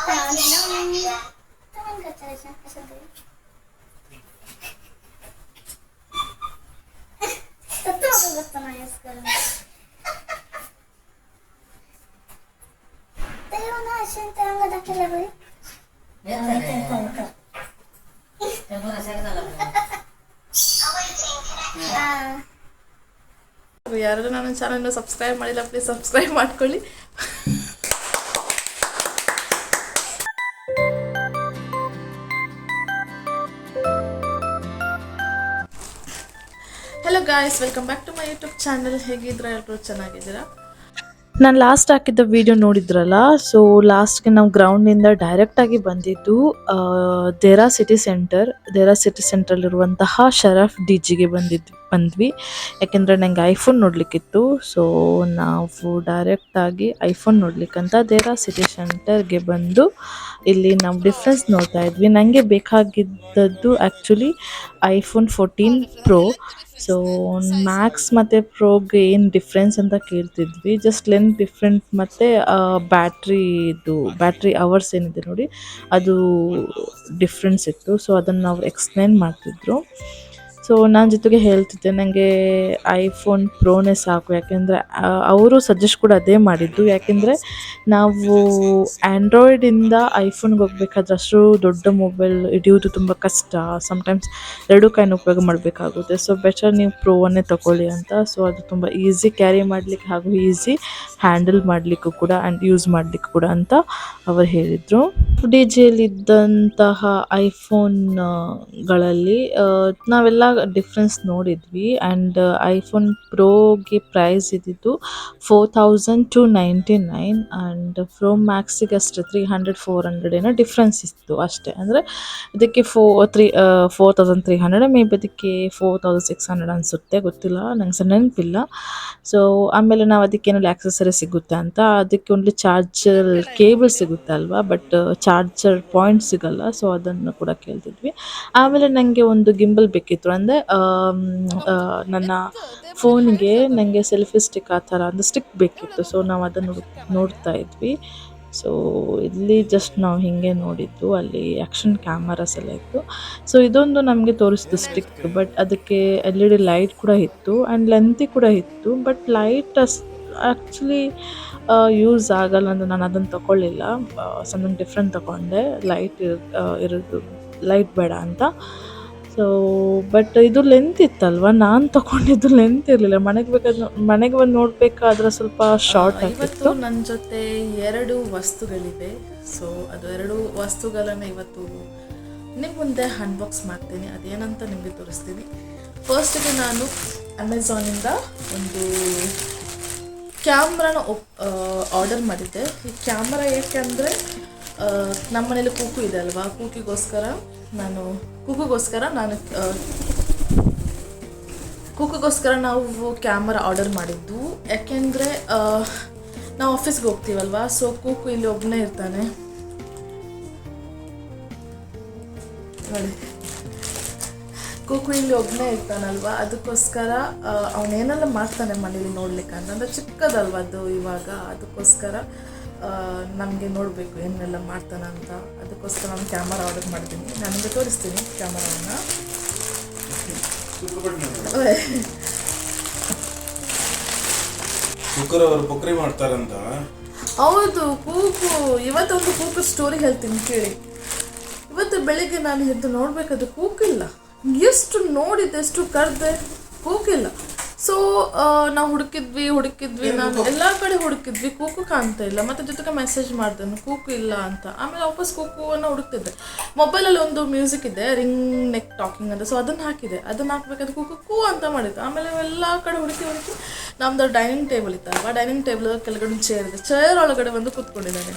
ಯಾರು ನನ್ನ ಚಾನಲ್ನ ಸಬ್ಸ್ಕ್ರೈಬ್ ಮಾಡಿಲ್ಲ ಪ್ಲೀಸ್ ಸಬ್ಸ್ಕ್ರೈಬ್ ಮಾಡ್ಕೊಳ್ಳಿ. Hello guys, welcome back to my YouTube channel. ಹೇಗಿದ್ರೆ ಎಲ್ಲರೂ ಚೆನ್ನಾಗಿದ್ದೀರಾ? ನಾನು ಲಾಸ್ಟ್ ಹಾಕಿದ್ದ ವಿಡಿಯೋ ನೋಡಿದ್ರಲ್ಲ, ಸೊ ಲಾಸ್ಟ್ಗೆ ನಾವು ಗ್ರೌಂಡಿಂದ ಡೈರೆಕ್ಟಾಗಿ ಬಂದಿದ್ದು ದೇರಾ ಸಿಟಿ ಸೆಂಟ್ರಲ್ಲಿರುವಂತಹ ಶರಫ್ ಡಿಜಿಗೆ ಬಂದ್ವಿ. ಯಾಕೆಂದರೆ ನನಗೆ ಐಫೋನ್ ನೋಡಲಿಕ್ಕಿತ್ತು. ಸೊ ನಾವು ಡೈರೆಕ್ಟಾಗಿ ಐಫೋನ್ ನೋಡ್ಲಿಕ್ಕಂತ ದೇರಾ ಸಿಟಿ ಸೆಂಟರ್ಗೆ ಬಂದು ಇಲ್ಲಿ ನಾವು ಡಿಫ್ರೆನ್ಸ್ ನೋಡ್ತಾ ಇದ್ವಿ. ನನಗೆ ಬೇಕಾಗಿದ್ದದ್ದು actually iPhone 14 pro. So max ಮತ್ತು ಪ್ರೋಗೆ ಏನು ಡಿಫ್ರೆನ್ಸ್ ಅಂತ ಕೇಳ್ತಿದ್ವಿ. ಜಸ್ಟ್ ಲೆಂತ್ ಡಿಫ್ರೆಂಟ್ ಮತ್ತು ಬ್ಯಾಟ್ರಿ ಅವರ್ಸ್ ಏನಿದೆ ನೋಡಿ, ಅದು ಡಿಫ್ರೆನ್ಸ್ ಇತ್ತು. ಸೊ ಅದನ್ನು ನಾವು ಎಕ್ಸ್ಪ್ಲೇನ್ ಮಾಡ್ತಿದ್ರು. ಸೊ ನಾನು ಜೊತೆಗೆ ಹೇಳ್ತಿದ್ದೆ ನನಗೆ ಐಫೋನ್ ಪ್ರೋನೇ ಸಾಕು. ಯಾಕೆಂದರೆ ಅವರು ಸಜೆಸ್ಟ್ ಕೂಡ ಅದೇ ಮಾಡಿದ್ದು. ಯಾಕೆಂದರೆ ನಾವು ಆ್ಯಂಡ್ರಾಯ್ಡಿಂದ ಐಫೋನ್ಗೆ ಹೋಗ್ಬೇಕಾದ್ರೆ ಅಷ್ಟು ದೊಡ್ಡ ಮೊಬೈಲ್ ಹಿಡಿಯೋದು ತುಂಬ ಕಷ್ಟ. ಸಮ್ಟೈಮ್ಸ್ ಎರಡು ಕೈನ ಉಪಯೋಗ ಮಾಡಬೇಕಾಗುತ್ತೆ. ಸೊ ಬೆಟರ್ ನೀವು ಪ್ರೋವನ್ನೇ ತಗೊಳ್ಳಿ ಅಂತ. ಸೊ ಅದು ತುಂಬ ಈಸಿ ಕ್ಯಾರಿ ಮಾಡಲಿಕ್ಕೆ ಹಾಗೂ ಈಸಿ ಹ್ಯಾಂಡಲ್ ಮಾಡಲಿಕ್ಕೂ ಕೂಡ ಆ್ಯಂಡ್ ಯೂಸ್ ಮಾಡಲಿಕ್ಕೂ ಕೂಡ ಅಂತ ಅವರು ಹೇಳಿದರು. ಡಿ ಜಿಯಲ್ಲಿದ್ದಂತಹ ಐಫೋನ್ಗಳಲ್ಲಿ ನಾವೆಲ್ಲ ಡಿಫ್ರೆನ್ಸ್ ನೋಡಿದ್ವಿ. ಆ್ಯಂಡ್ ಐಫೋನ್ ಪ್ರೋಗೆ ಪ್ರೈಸ್ ಇದ್ದಿದ್ದು 4299 ಆ್ಯಂಡ್ ಪ್ರೋ ಮ್ಯಾಕ್ಸಿಗೆ ಅಷ್ಟೇ 300-400 ಏನೋ ಡಿಫ್ರೆನ್ಸ್ ಇತ್ತು ಅಷ್ಟೇ. ಅಂದರೆ ಇದಕ್ಕೆ 4300, ಮೇ ಬಿ ಅದಕ್ಕೆ 4600 ಅನಿಸುತ್ತೆ, ಗೊತ್ತಿಲ್ಲ, ನಂಗೆ ಸಹ ನೆನಪಿಲ್ಲ. ಸೊ ಆಮೇಲೆ ನಾವು ಅದಕ್ಕೇನಲ್ಲಿ ಆಕ್ಸೆಸರಿ ಸಿಗುತ್ತೆ ಅಂತ, ಅದಕ್ಕೆ ಓನ್ಲಿ ಚಾರ್ಜರ್ ಕೇಬಲ್ ಸಿಗುತ್ತೆ ಅಲ್ವಾ, ಬಟ್ ಚಾರ್ಜರ್ ಪಾಯಿಂಟ್ ಸಿಗಲ್ಲ. ಸೊ ಅದನ್ನು ಕೂಡ ಕೇಳ್ತಿದ್ವಿ. ಆಮೇಲೆ ನನಗೆ ಒಂದು ಗಿಂಬಲ್ ಬೇಕಿತ್ತು. ಅಂದರೆ ನನ್ನ ಫೋನಿಗೆ ನನಗೆ ಸೆಲ್ಫಿ ಸ್ಟಿಕ್ ಆ ಥರ ಒಂದು ಸ್ಟಿಕ್ ಬೇಕಿತ್ತು. ಸೊ ನಾವು ಅದನ್ನು ನೋಡ್ತಾ ಇದ್ವಿ. ಸೊ ಇಲ್ಲಿ ಜಸ್ಟ್ ನಾವು ಹೀಗೆ ನೋಡಿದ್ದು, ಅಲ್ಲಿ ಆ್ಯಕ್ಷನ್ ಕ್ಯಾಮರಾಸ್ ಎಲ್ಲ ಇತ್ತು. ಸೊ ಇದೊಂದು ನಮಗೆ ತೋರಿಸಿದ್ದು ಸ್ಟಿಕ್, ಬಟ್ ಅದಕ್ಕೆ LED ಲೈಟ್ ಕೂಡ ಇತ್ತು ಆ್ಯಂಡ್ ಲೆಂತಿ ಕೂಡ ಇತ್ತು. ಬಟ್ ಲೈಟ್ ಆ್ಯಕ್ಚುಲಿ ಯೂಸ್ ಆಗಲ್ಲ ಅಂದರೆ ನಾನು ಅದನ್ನು ತೊಗೊಳ್ಳಿಲ್ಲ. ಸಮಥಿಂಗ್ ಡಿಫ್ರೆಂಟ್ ತೊಗೊಂಡೆ, ಇರೋದು ಲೈಟ್ ಬೇಡ ಅಂತ. ಸೊ ಬಟ್ ಇದು ಲೆಂತ್ ಇತ್ತಲ್ವ, ನಾನು ತೊಗೊಂಡಿದ್ದು ಲೆಂತ್ ಇರಲಿಲ್ಲ. ಮನೆಗೆ ಬಂದು ನೋಡಬೇಕಾದ್ರೆ ಸ್ವಲ್ಪ ಶಾರ್ಟ್ ಆಗಿತ್ತು. ನನ್ನ ಜೊತೆ 2 ವಸ್ತುಗಳಿವೆ. ಸೊ ಅದು 2 ವಸ್ತುಗಳನ್ನು ಇವತ್ತು ನಿಮ್ಮ ಮುಂದೆ ಅನ್ಬಾಕ್ಸ್ ಮಾಡ್ತೀನಿ. ಅದೇನಂತ ನಿಮಗೆ ತೋರಿಸ್ತೀನಿ. ಫಸ್ಟಿಗೆ ನಾನು ಅಮೆಝಾನಿಂದ ಒಂದು ಕ್ಯಾಮ್ರಾನ ಆರ್ಡರ್ ಮಾಡಿದ್ದೆ. ಈ ಕ್ಯಾಮ್ರಾ ಏಕೆಂದರೆ ನಮ್ಮ ಮನೇಲಿ ಕೂಕು ಇದೆ ಅಲ್ವಾ, ಕೂಕಿಗೋಸ್ಕರ ನಾವು ಕ್ಯಾಮ್ರಾ ಆರ್ಡರ್ ಮಾಡಿದ್ದು. ಯಾಕೆಂದರೆ ನಾವು ಆಫೀಸ್ಗೆ ಹೋಗ್ತೀವಲ್ವಾ, ಸೊ ಕೂಕು ಇಲ್ಲಿ ಒಬ್ಬನೇ ಇರ್ತಾನೆ ನೋಡಿ, ಕೂಕು ಇಲ್ಲಿ ಒಬ್ಬನೇ ಇರ್ತಾನಲ್ವ, ಅದಕ್ಕೋಸ್ಕರ ಅವನೇನೆಲ್ಲ ಮಾಡ್ತಾನೆ ಮನೇಲಿ ನೋಡ್ಲಿಕ್ಕೆ ಅಂದರೆ ಚಿಕ್ಕದಲ್ವ ಅದು ಇವಾಗ, ಅದಕ್ಕೋಸ್ಕರ ನಮಗೆ ನೋಡಬೇಕು ಏನೆಲ್ಲ ಮಾಡ್ತಾನೆ ಅಂತ. ಅದಕ್ಕೋಸ್ಕರ ನಾನು ಕ್ಯಾಮರಾ ಆರ್ಡರ್ ಮಾಡಿದ್ದೀನಿ. ನಾನು ನಿಮಗೆ ತೋರಿಸ್ತೀನಿ ಕ್ಯಾಮರಾವನ್ನು. ಮಾಡ್ತಾರಂತ. ಹೌದು, ಕೂಕು ಇವತ್ತೊಂದು ಕೂಕು ಸ್ಟೋರಿ ಹೇಳ್ತೀನಿ ಕೇಳಿ. ಇವತ್ತು ಬೆಳಿಗ್ಗೆ ನಾನು ಎದ್ದು ನೋಡಬೇಕಾದ್ರೆ ಕೂಕಿಲ್ಲ. ಎಷ್ಟು ನೋಡಿದ್ದೆ, ಎಷ್ಟು ಕರೆದೆ, ಕೂಕಿಲ್ಲ. ಸೊ ನಾವು ಹುಡುಕಿದ್ವಿ, ನಾನು ಎಲ್ಲ ಕಡೆ ಹುಡುಕಿದ್ವಿ, ಕೂಕು ಕಾಣ್ತಾ ಇಲ್ಲ. ಮತ್ತು ಜೊತೆಗೆ ಮೆಸೇಜ್ ಮಾಡಿದೆ ಕೂಕು ಇಲ್ಲ ಅಂತ. ಆಮೇಲೆ ವಾಪಸ್ ಕೂಕುವನ್ನು ಹುಡುಕ್ತಿದ್ದೆ. ಮೊಬೈಲಲ್ಲಿ ಒಂದು ಮ್ಯೂಸಿಕ್ ಇದೆ, ರಿಂಗ್ ನೆಕ್ ಟಾಕಿಂಗ್ ಅಂತ. ಸೊ ಅದನ್ನು ಹಾಕಿದೆ. ಅದನ್ನು ಹಾಕ್ಬೇಕಾದ್ರೆ ಕೂಕು ಅಂತ ಮಾಡಿದ್ದು. ಆಮೇಲೆ ಎಲ್ಲ ಕಡೆ ಹುಡುಕಿ ನಮ್ಮದು ಡೈನಿಂಗ್ ಟೇಬಲ್ ಇತ್ತಲ್ವ, ಡೈನಿಂಗ್ ಟೇಬಲ್ ಕೆಳಗಡೆ ಚೇರ್ ಒಳಗಡೆ ಬಂದು ಕೂತ್ಕೊಂಡಿದ್ದಾನೆ.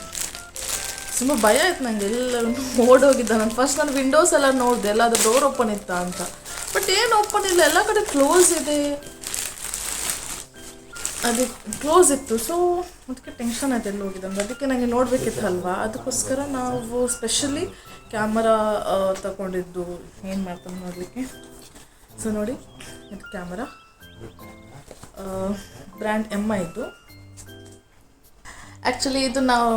ತುಂಬ ಭಯ ಆಯ್ತು ನನಗೆ, ಎಲ್ಲರೂ ಓಡೋಗಿದ್ದ. ನಾನು ವಿಂಡೋಸ್ ಎಲ್ಲ ನೋಡಿದೆ, ಎಲ್ಲಾದರೂ ಡೋರ್ ಓಪನ್ ಇತ್ತಾ ಅಂತ. ಬಟ್ ಏನು ಓಪನ್ ಇಲ್ಲ, ಎಲ್ಲ ಕಡೆ ಕ್ಲೋಸ್ ಇದೆ, ಅದು ಕ್ಲೋಸ್ ಇತ್ತು. ಸೊ ಅದಕ್ಕೆ ಟೆನ್ಷನ್ ಆಯ್ತು ಎಲ್ಲಿ ಹೋಗಿದ್ದಂಗೆ. ಅದಕ್ಕೆ ನನಗೆ ನೋಡಬೇಕಿತ್ತಲ್ವಾ, ಅದಕ್ಕೋಸ್ಕರ ನಾವು ಸ್ಪೆಷಲಿ ಕ್ಯಾಮರಾ ತಗೊಂಡಿದ್ದು ಏನು ಮಾಡ್ತಾನೆ ನೋಡಲಿಕ್ಕೆ. ಸೊ ನೋಡಿ, ಇದು ಕ್ಯಾಮರಾ ಬ್ರ್ಯಾಂಡ್ MI ಇದು. ಆ್ಯಕ್ಚುಲಿ ಇದು ನಾವು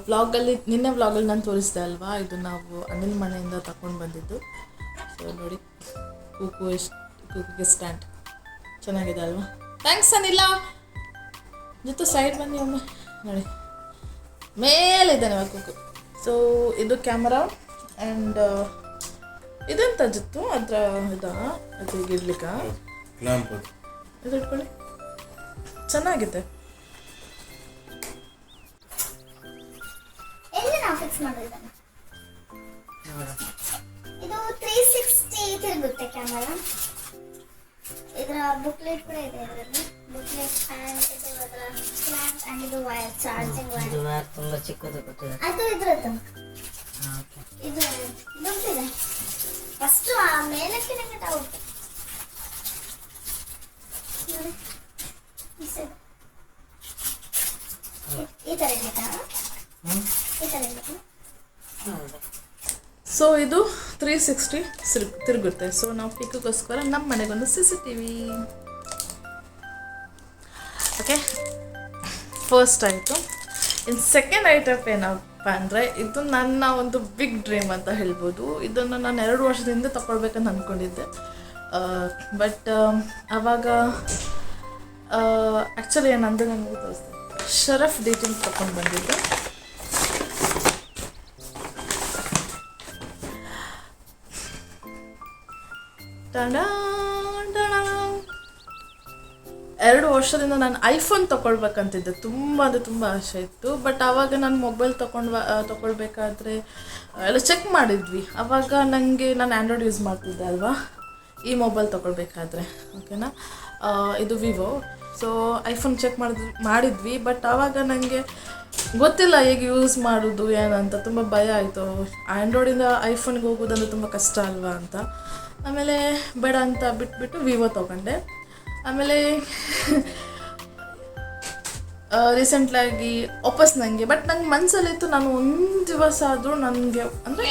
ವ್ಲಾಗಲ್ಲಿ ನಿನ್ನೆ ವ್ಲಾಗಲ್ಲಿ ನಾನು ತೋರಿಸಿದೆ ಅಲ್ವಾ, ಇದು ನಾವು ಅನಿಲ್ ಮನೆಯಿಂದ ತಗೊಂಡು ಬಂದಿದ್ದು. ಸೊ ನೋಡಿ ಕೂಕಿಗೆ ಸ್ಟ್ಯಾಂಡ್ ಚೆನ್ನಾಗಿದೆ ಅಲ್ವಾ. ಥ್ಯಾಂಕ್ಸ್ ಅನಿಲ್ಲ. ಜೊತೆ ಸೈಡ್ ಬನ್ನಿ ಒಮ್ಮೆ ನೋಡಿ, ಮೇಲಿದ್ದಾನೆ ಕೂಕು. ಸೊ ಇದು ಕ್ಯಾಮರಾ ಆ್ಯಂಡ್ ಇದೆಂತ ಜಿತ್ತು ಅದರ ಇದಾ ಅದು ಇಡ್ಲಿಕ್ಕೆ ಇದು ಇಟ್ಕೊಳ್ಳಿ, ಚೆನ್ನಾಗಿದೆ. ಇದು 360 ತಿರುಗುತ್ತೆ ಕ್ಯಾಮರಾ. ಇದರ ಬುಕ್ಲೆಟ್ ಕೂಡ ಇದೆ. ಇದರಲ್ಲಿ ಬುಕ್ಲೆಟ್ ಆ್ಯಂಡ್ ಇದು ಅದರ ಕ್ಲಾಂಪ್ ಆ್ಯಂಡ್ ಇದು ವೈರ್, ಚಾರ್ಜಿಂಗ್ ವೈರ್. ಇದು ವೈರ್ ತುಂಬಾ ಚಿಕ್ಕದು ಕೊಟ್ಟಿದೆ. ಅದು ಇದ್ರದ್ದು ಇದು ದೊಡ್ಡದಿದೆ. ಫಸ್ಟ್ ಆ ಮೇಲಕ್ಕೆ ನಂಗೆ ಡೌಟ್ ನೋಡಿ, ಈ ಥರ ಇರ್ಬೇಕಾ, ಈ ಥರ ಇರ್ಬೇಕು. ಸೊ ಇದು 360 ತಿರುಗುತ್ತೆ. ಸೊ ನಾವು ಪಿಕ್ಗೋಸ್ಕರ ನಮ್ಮ ಮನೆಗೊಂದು CCTV. ಓಕೆ, ಫಸ್ಟ್ ಆಯಿತು. ಇನ್ನು ಸೆಕೆಂಡ್ ಐಟಮ್ ಏನಪ್ಪ ಅಂದರೆ, ಇದು ನನ್ನ ಒಂದು ಬಿಗ್ ಡ್ರೀಮ್ ಅಂತ ಹೇಳ್ಬೋದು. ಇದನ್ನು ನಾನು 2 ವರ್ಷದಿಂದ ತಗೊಳ್ಬೇಕಂತ ಅಂದ್ಕೊಂಡಿದ್ದೆ. ಬಟ್ ಆವಾಗ ಆ್ಯಕ್ಚುಲಿ ಏನಂದರೆ ನನಗೆ ತೋರಿಸ್ದೆ, ಶರಫ್ ಡೇಟಿಂಗ್ ತಗೊಂಡು ಬಂದಿದ್ದೆ. ಎರಡು ವರ್ಷದಿಂದ ನಾನು ಐಫೋನ್ ತೊಗೊಳ್ಬೇಕಂತಿದ್ದೆ. ತುಂಬ ಅಂದರೆ ತುಂಬ ಆಸೆ ಇತ್ತು. ಬಟ್ ಆವಾಗ ನಾನು ಮೊಬೈಲ್ ತೊಗೊಳ್ಬೇಕಾದ್ರೆ ಎಲ್ಲ ಚೆಕ್ ಮಾಡಿದ್ವಿ. ಆವಾಗ ನನಗೆ ನಾನು ಆ್ಯಂಡ್ರಾಯ್ಡ್ ಯೂಸ್ ಮಾಡ್ತಿದ್ದೆ ಅಲ್ವಾ, ಈ ಮೊಬೈಲ್ ತೊಗೊಳ್ಬೇಕಾದ್ರೆ. ಓಕೆನಾ, ಇದು ವಿವೋ. ಸೊ ಐಫೋನ್ ಚೆಕ್ ಮಾಡಿದ್ವಿ. ಬಟ್ ಆವಾಗ ನನಗೆ ಗೊತ್ತಿಲ್ಲ ಹೇಗೆ ಯೂಸ್ ಮಾಡೋದು ಏನಂತ, ತುಂಬ ಭಯ ಆಯಿತು. ಆ್ಯಂಡ್ರಾಯ್ಡಿಂದ ಐಫೋನ್ಗೆ ಹೋಗೋದಂದ್ರೆ ತುಂಬ ಕಷ್ಟ ಅಲ್ವಾ ಅಂತ. ಆಮೇಲೆ ಬೇಡ ಅಂತ ಬಿಟ್ಬಿಟ್ಟು ವಿವೋ ತೊಗೊಂಡೆ. ಆಮೇಲೆ ರೀಸೆಂಟ್ಲಾಗಿ ವಾಪಸ್ ನನಗೆ, ಬಟ್ ನಂಗೆ ಮನಸ್ಸಲ್ಲಿತ್ತು ನಾನು ಒಂದು ದಿವಸ ಆದರೂ ನನಗೆ ಅಂದರೆ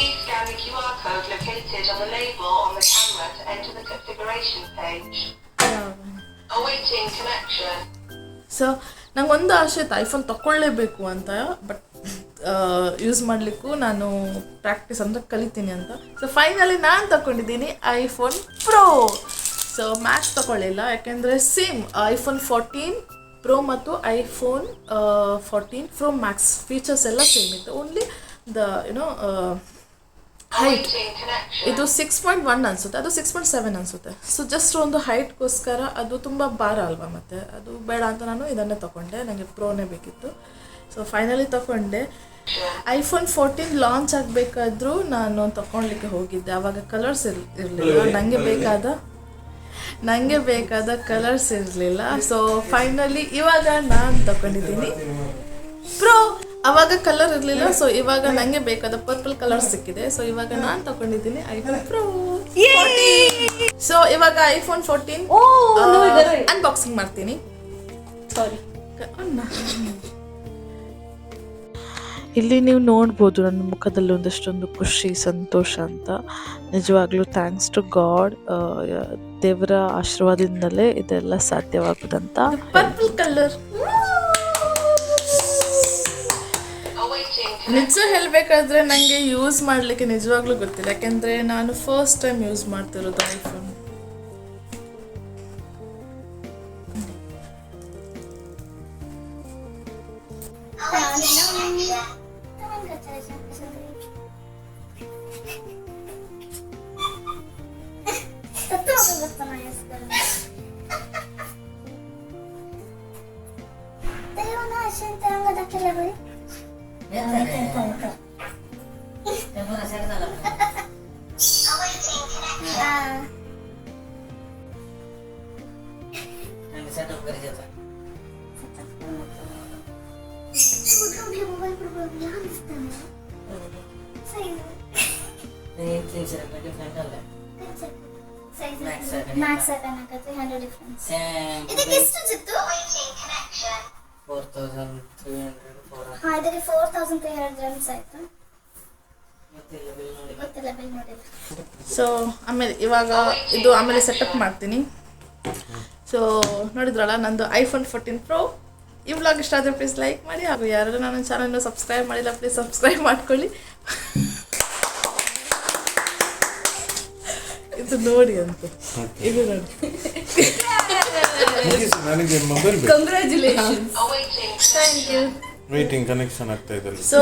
ಸೊ ನಂಗೊಂದು ಆಸೆ ಇತ್ತು ಐಫೋನ್ ತೊಗೊಳ್ಳೇಬೇಕು ಅಂತ. ಬಟ್ ಯೂಸ್ ಮಾಡಲಿಕ್ಕೂ ನಾನು ಪ್ರಾಕ್ಟೀಸ್ ಅಂದರೆ ಕಲಿತೀನಿ ಅಂತ. ಸೊ ಫೈನಲಿ ನಾನು ತಗೊಂಡಿದ್ದೀನಿ ಐಫೋನ್ ಪ್ರೋ. ಸೊ ಮ್ಯಾಕ್ಸ್ ತೊಗೊಳ್ಳಿಲ್ಲ, ಯಾಕೆಂದರೆ ಸೇಮ್ ಐಫೋನ್ 14 ಪ್ರೋ ಮತ್ತು ಐಫೋನ್ 14 ಪ್ರೋ ಮ್ಯಾಕ್ಸ್ ಫೀಚರ್ಸ್ ಎಲ್ಲ ಸೇಮ್ ಇತ್ತು. ಓನ್ಲಿ ದ ಹೈಟ್ ಇದು 6.1 ಅನಿಸುತ್ತೆ, ಅದು 6.7 ಅನಿಸುತ್ತೆ. ಸೊ ಜಸ್ಟ್ ಒಂದು ಹೈಟ್ಗೋಸ್ಕರ ಅದು ತುಂಬ ಭಾರ ಅಲ್ವಾ, ಮತ್ತು ಅದು ಬೇಡ ಅಂತ ನಾನು ಇದನ್ನೇ ತೊಗೊಂಡೆ. ನನಗೆ ಪ್ರೋನೇ ಬೇಕಿತ್ತು. ಸೊ ಫೈನಲಿ ತೊಗೊಂಡೆ. ಐಫೋನ್ 14 ಲಾಂಚ್ ಆಗಬೇಕಾದ್ರೂ ನಾನು ತೊಗೊಳ್ಲಿಕ್ಕೆ ಹೋಗಿದ್ದೆ. ಆವಾಗ ಕಲರ್ಸ್ ಇರಲಿಲ್ಲ, ನನಗೆ ಬೇಕಾದ ಕಲರ್ಸ್ ಇರಲಿಲ್ಲ. ಸೊ ಫೈನಲಿ ಇವಾಗ ನಾನು ತೊಗೊಂಡಿದ್ದೀನಿ ಪ್ರೋ. ಆವಾಗ ಕಲರ್ ಇರಲಿಲ್ಲ, ಸೊ ಇವಾಗ ನನಗೆ ಬೇಕಾದ ಪರ್ಪಲ್ ಕಲರ್ ಸಿಕ್ಕಿದೆ. ಸೊ ಇವಾಗ ನಾನು ತೊಗೊಂಡಿದ್ದೀನಿ ಐಫೋನ್ ಪ್ರೋ 14. ಸೊ ಇವಾಗ ಐಫೋನ್ 14 ಅನ್ಬಾಕ್ಸಿಂಗ್ ಮಾಡ್ತೀನಿ. ಸಾರಿ, ಇಲ್ಲಿ ನೀವು ನೋಡ್ಬೋದು ನನ್ನ ಮುಖದಲ್ಲಿ ಒಂದಷ್ಟೊಂದು ಖುಷಿ, ಸಂತೋಷ ಅಂತ. ನಿಜವಾಗ್ಲೂ ಥ್ಯಾಂಕ್ಸ್ ಟು ಗಾಡ್, ದೇವರ ಆಶೀರ್ವಾದದಿಂದಲೇ ಇದೆಲ್ಲ ಸಾಧ್ಯವಾಗುದಂತ. ಪರ್ಪಲ್ ಕಲರ್ ನಿಜ ಹೇಳಬೇಕಾದ್ರೆ ನನಗೆ ಯೂಸ್ ಮಾಡಲಿಕ್ಕೆ ನಿಜವಾಗ್ಲೂ ಗೊತ್ತಿಲ್ಲ, ಯಾಕೆಂದರೆ ನಾನು ಫಸ್ಟ್ ಟೈಮ್ ಯೂಸ್ ಮಾಡ್ತಿರೋದು ಐಫೋನ್. Max 300 difference. ಇದಕ್ಕೆ ಎಷ್ಟು ಸಿಕ್ತು? 4300. ಹಾ, ಇದಕ್ಕೆ 4300 ಗ್ರಾಮ್ಸ್ ಆಯ್ತು. ಗೊತ್ತಿಲ್ಲ, ಬಿಲ್ ನೋಡಿಲ್ಲ. ಸೊ ಆಮೇಲೆ ಇವಾಗ ಇದು ಆಮೇಲೆ ಸೆಟಪ್ ಮಾಡ್ತೀನಿ. ಸೊ ನೋಡಿದ್ರಲ್ಲ, ನಂದು ಐಫೋನ್ 14 ಪ್ರೋ ಈ ವ್ಲಾಗ್ ಇಷ್ಟ ಆದರೆ ಪ್ಲೀಸ್ ಲೈಕ್ ಮಾಡಿ, ಹಾಗೂ ಯಾರೆಲ್ಲ ನನ್ನ ಚಾನಲ್ನ ಸಬ್ಸ್ಕ್ರೈಬ್ ಮಾಡಿಲ್ಲ ಪ್ಲೀಸ್ ಸಬ್ಸ್ಕ್ರೈಬ್ ಮಾಡ್ಕೊಳ್ಳಿ. ಇದು ನೋಡಿ ಅಂತ ಇದು ನೋಡಿ. ನನಗೆ mobile thank you. Waiting connection ಆಗ್ತಾ ಇದೆ. ಸೊ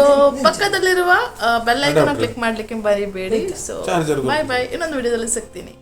ಪಕ್ಕದಲ್ಲಿರುವ ಬೆಲ್ ಐಕಾನ್ ಕ್ಲಿಕ್ ಮಾಡ್ಲಿಕ್ಕೆ ಮರಿಬೇಡಿ. ಸೊ ಚಾರ್ಜರ್ ಬಾಯ್ ಇನ್ನೊಂದು ವಿಡಿಯೋದಲ್ಲಿ ಸಿಗ್ತೀನಿ.